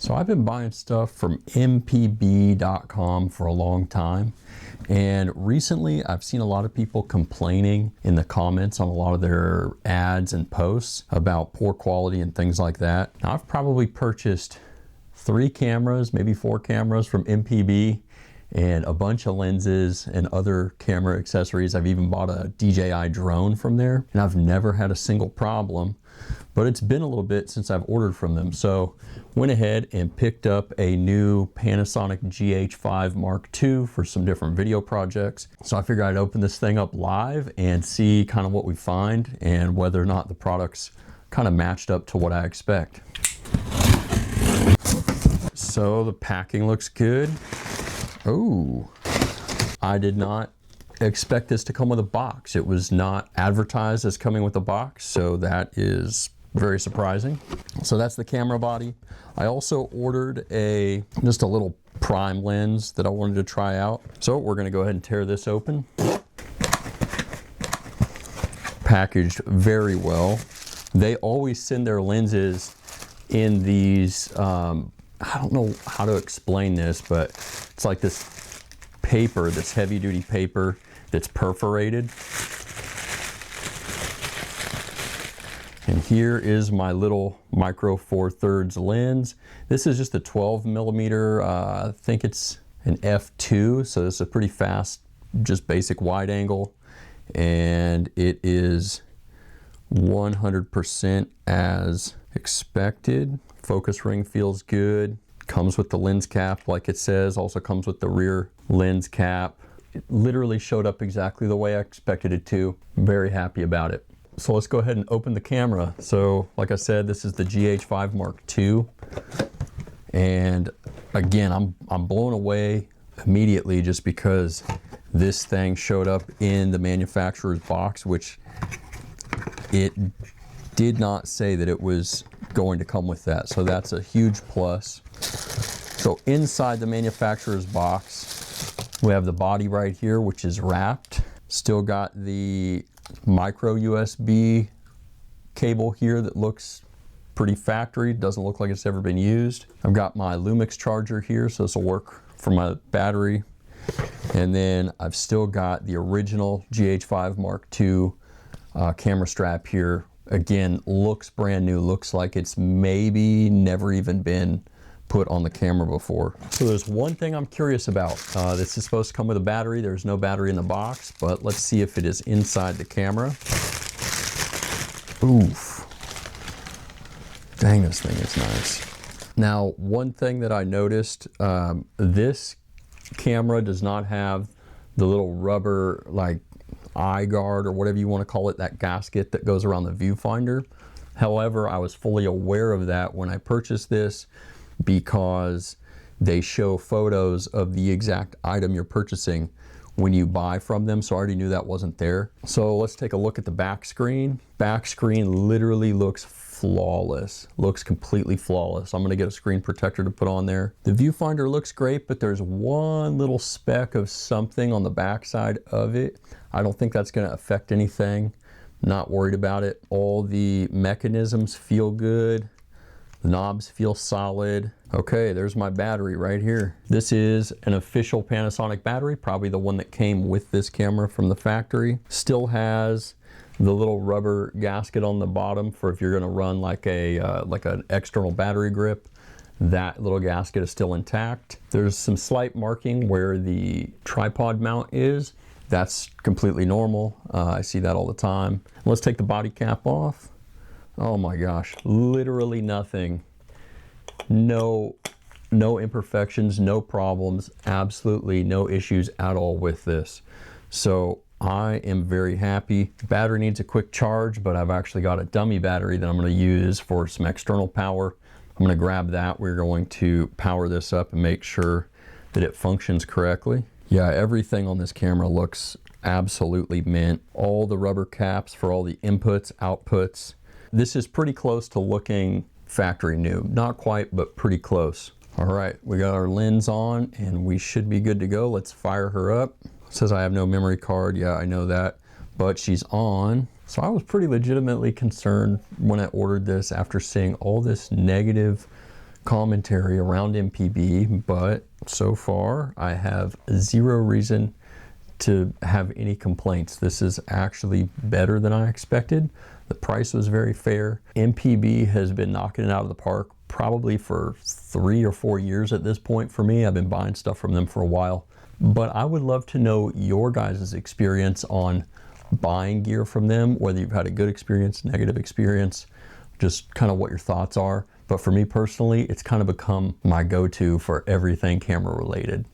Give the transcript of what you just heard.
So I've been buying stuff from MPB.com for a long time. And recently I've seen a lot of people complaining in the comments on a lot of their ads and posts about poor quality and things like that. Now, I've probably purchased 3 cameras, maybe 4 cameras from MPB and a bunch of lenses and other camera accessories. I've even bought a DJI drone from there and I've never had a single problem. But it's been a little bit since I've ordered from them. So went ahead and picked up a new Panasonic GH5 Mark II for some different video projects. So I figured I'd open this thing up live and see kind of what we find and whether or not the product's kind of matched up to what I expect. So the packing looks good. Oh, I did not expect this to come with a box. It was not advertised as coming with a box, so that is very surprising. So that's the camera body. I also ordered just a little prime lens that I wanted to try out. So we're gonna go ahead and tear this open. Packaged very well. They always send their lenses in these, I don't know how to explain this, but it's like this paper, this heavy duty paper that's perforated. And here is my little Micro Four Thirds lens. This is just a 12 millimeter, I think it's an f2, so this is a pretty fast, just basic wide angle. And it is 100% as expected. Focus ring feels good. Comes with the lens cap like it says, also comes with the rear lens cap. It literally showed up exactly the way I expected it to. Very happy about it. So let's go ahead and open the camera. So like I said, this is the GH5 Mark II. And again, I'm blown away immediately just because this thing showed up in the manufacturer's box, which it did not say that it was going to come with that. So that's a huge plus. So inside the manufacturer's box, we have the body right here, which is wrapped. Still got the micro USB cable here that looks pretty factory. Doesn't look like it's ever been used. I've got my Lumix charger here, so this will work for my battery. And then I've still got the original GH5 Mark II camera strap here. Again, looks brand new. Looks like it's maybe never even been put on the camera before. So there's one thing I'm curious about. This is supposed to come with a battery. There's no battery in the box, but let's see if it is inside the camera. Oof. Dang, this thing is nice. Now, one thing that I noticed, this camera does not have the little rubber like eye guard or whatever you want to call it, that gasket that goes around the viewfinder. However, I was fully aware of that when I purchased this because they show photos of the exact item you're purchasing when you buy from them, so I already knew that wasn't there. So let's take a look at the back screen. Back screen literally looks flawless, looks completely flawless. I'm gonna get a screen protector to put on there. The viewfinder looks great, but there's one little speck of something on the back side of it. I don't think that's gonna affect anything. Not worried about it. All the mechanisms feel good. The knobs feel solid. Okay, there's my battery right here. This is an official Panasonic battery, probably the one that came with this camera from the factory. Still has the little rubber gasket on the bottom for if you're gonna run like an external battery grip. That little gasket is still intact. There's some slight marking where the tripod mount is. That's completely normal. I see that all the time. Let's take the body cap off. Oh my gosh, literally nothing. No imperfections, no problems, absolutely no issues at all with this. So I am very happy. The battery needs a quick charge, but I've actually got a dummy battery that I'm gonna use for some external power. I'm gonna grab that. We're going to power this up and make sure that it functions correctly. Yeah, everything on this camera looks absolutely mint. All the rubber caps for all the inputs, outputs. This is pretty close to looking factory new. Not quite, but pretty close. All right, we got our lens on and we should be good to go. Let's fire her up. It says I have no memory card. Yeah, I know that, but she's on. So I was pretty legitimately concerned when I ordered this after seeing all this negative commentary around MPB, but so far I have zero reason to have any complaints. This is actually better than I expected. The price was very fair. MPB has been knocking it out of the park probably for 3 or 4 years at this point for me. I've been buying stuff from them for a while. But I would love to know your guys' experience on buying gear from them, whether you've had a good experience, negative experience, just kind of what your thoughts are. But for me personally, it's kind of become my go-to for everything camera related.